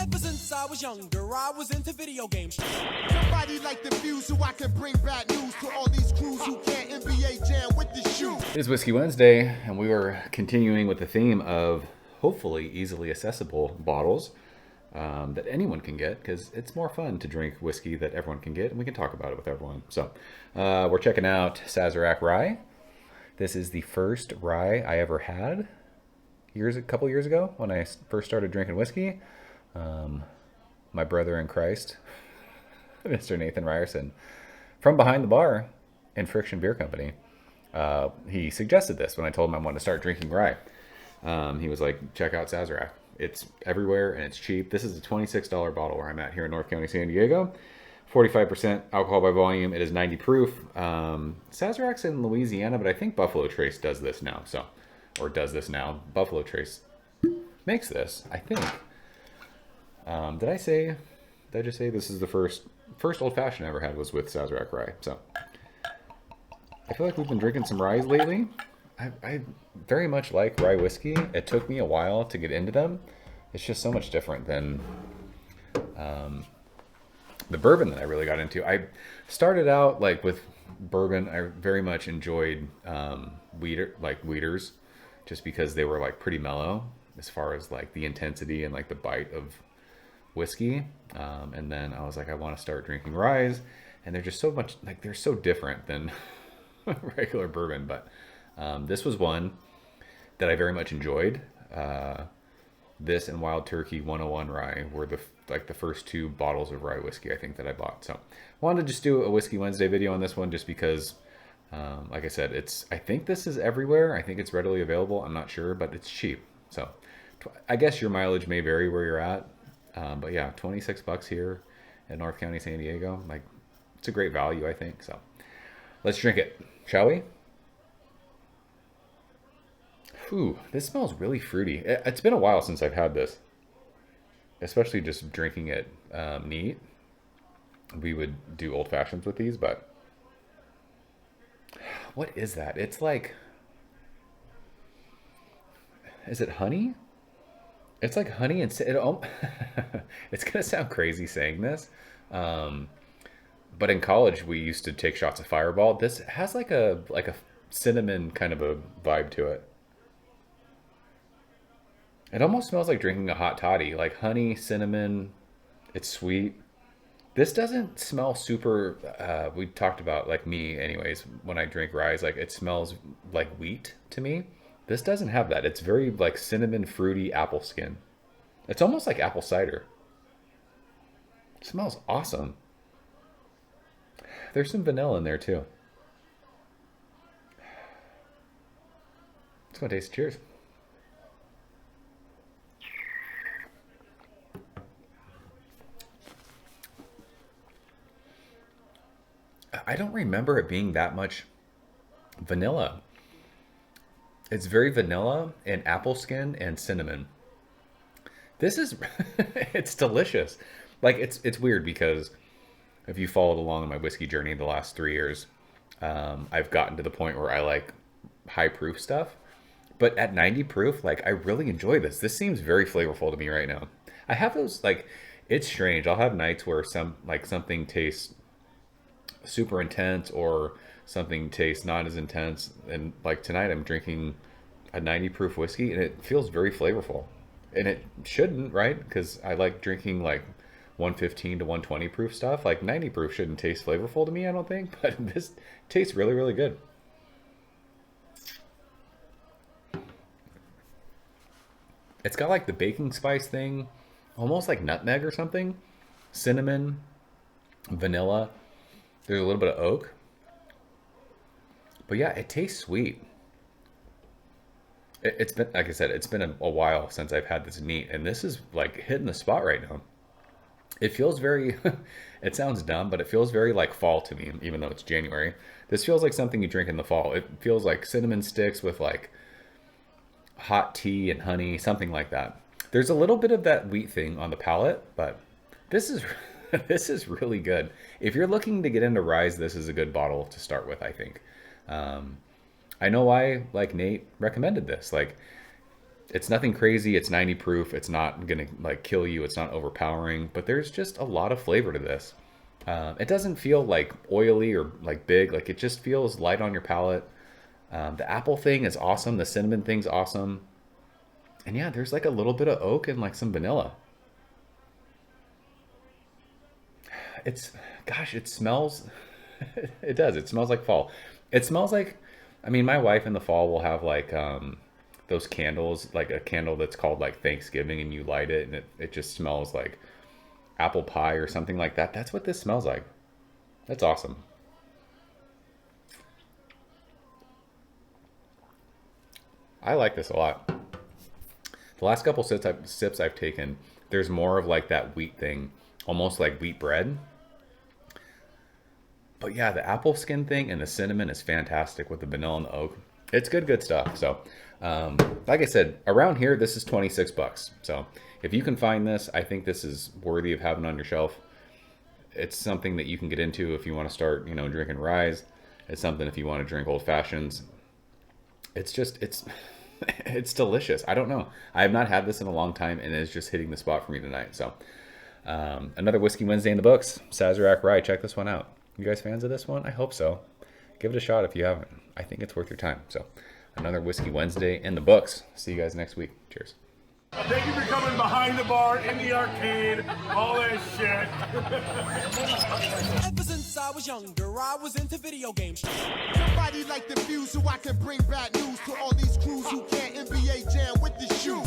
Ever since I was younger, I was into video games. Somebody like the fuse so I can bring bad news to all these crews who can't NBA jam with the shoe. It is Whiskey Wednesday, and we were continuing with the theme of hopefully easily accessible bottles that anyone can get, because it's more fun to drink whiskey that everyone can get, and we can talk about it with everyone. So we're checking out Sazerac Rye. This is the first rye I ever had a couple years ago when I first started drinking whiskey. My brother in Christ, Mr. Nathan Ryerson, from behind the bar in Friction Beer Company, he suggested this when I told him I wanted to start drinking rye. He was like, check out Sazerac. It's everywhere and it's cheap. This is a $26 bottle where I'm at here in North County, San Diego. 45% alcohol by volume. It is 90 proof. Sazerac's in Louisiana, but I think Buffalo Trace does this now. Buffalo Trace makes this, I think. Did I just say this is the first old fashioned I ever had was with Sazerac Rye? So I feel like we've been drinking some ryes lately. I very much like rye whiskey. It took me a while to get into them. It's just so much different than the bourbon that I really got into. I started out like with bourbon. I very much enjoyed Weeders, just because they were like pretty mellow as far as like the intensity and like the bite of whiskey. And then I was like, I want to start drinking ryes, and they're just so much like they're so different than regular bourbon. But this was one that I very much enjoyed. This and Wild Turkey 101 Rye were the first two bottles of rye whiskey I think that I bought. So I wanted to just do a Whiskey Wednesday video on this one just because, like I said, I think this is everywhere. I think it's readily available. I'm not sure, but it's cheap. So I guess your mileage may vary where you're at. But yeah, 26 bucks here in North County, San Diego. Like, it's a great value, I think. So let's drink it, shall we? Ooh, this smells really fruity. It's been a while since I've had this, especially just drinking it neat. We would do old fashions with these, but what is that? It's like, is it honey? It's like honey and it's gonna sound crazy saying this, but in college we used to take shots of Fireball. This has like a cinnamon kind of a vibe to it. It almost smells like drinking a hot toddy, like honey, cinnamon. It's sweet. This doesn't smell super, we talked about, like me anyways, when I drink rye, like it smells like wheat to me. This doesn't have that. It's very like cinnamon, fruity apple skin. It's almost like apple cider. It smells awesome. There's some vanilla in there too. Let's go taste it. Cheers. I don't remember it being that much vanilla. It's very vanilla and apple skin and cinnamon. This is, it's delicious. Like it's weird because if you followed along on my whiskey journey the last 3 years, I've gotten to the point where I like high proof stuff, but at 90 proof, like I really enjoy this. This seems very flavorful to me right now. I have those, like, it's strange. I'll have nights where something tastes super intense or something tastes not as intense, and like tonight I'm drinking a 90 proof whiskey and it feels very flavorful, and it shouldn't, right? Because I like drinking like 115 to 120 proof stuff. Like 90 proof shouldn't taste flavorful to me, I don't think, but this tastes really, really good. It's got like the baking spice thing, almost like nutmeg or something, cinnamon, vanilla. There's a little bit of oak. But yeah, it tastes sweet. It's been, like I said, it's been a while since I've had this neat, and this is like hitting the spot right now. It feels very, it sounds dumb, but it feels very like fall to me, even though it's January. This feels like something you drink in the fall. It feels like cinnamon sticks with like hot tea and honey, something like that. There's a little bit of that wheat thing on the palate, but this is this is really good. If you're looking to get into ryes, this is a good bottle to start with, I think. I know why, like, Nate recommended this. Like, It's nothing crazy. It's 90 proof. It's not gonna like kill you. It's not overpowering, but there's just a lot of flavor to this. It doesn't feel like oily or like big. Like it just feels light on your palate. The apple thing is awesome. The cinnamon thing's awesome. And yeah, there's like a little bit of oak and like some vanilla. Gosh, it smells, it does. It smells like fall. It smells like, I mean, my wife in the fall will have like those candles, like a candle that's called like Thanksgiving, and you light it and it just smells like apple pie or something like that. That's what this smells like. That's awesome. I like this a lot. The last couple sips I've taken, there's more of like that wheat thing, almost like wheat bread. But yeah, the apple skin thing and the cinnamon is fantastic with the vanilla and the oak. It's good stuff. So, like I said, around here, this is 26 bucks. So if you can find this, I think this is worthy of having on your shelf. It's something that you can get into if you want to start, you know, drinking ryes. It's something if you want to drink old fashions. It's it's delicious. I don't know. I have not had this in a long time, and it's just hitting the spot for me tonight. So another Whiskey Wednesday in the books. Sazerac Rye. Check this one out. You guys fans of this one? I hope so. Give it a shot if you haven't. I think it's worth your time. So another Whiskey Wednesday in the books. See you guys next week. Cheers. Thank you for coming behind the bar, in the arcade, all that shit. Ever since I was younger, I was into video games. Somebody like the fuse so I can bring bad news to all these crews who can't NBA jam with the shoe.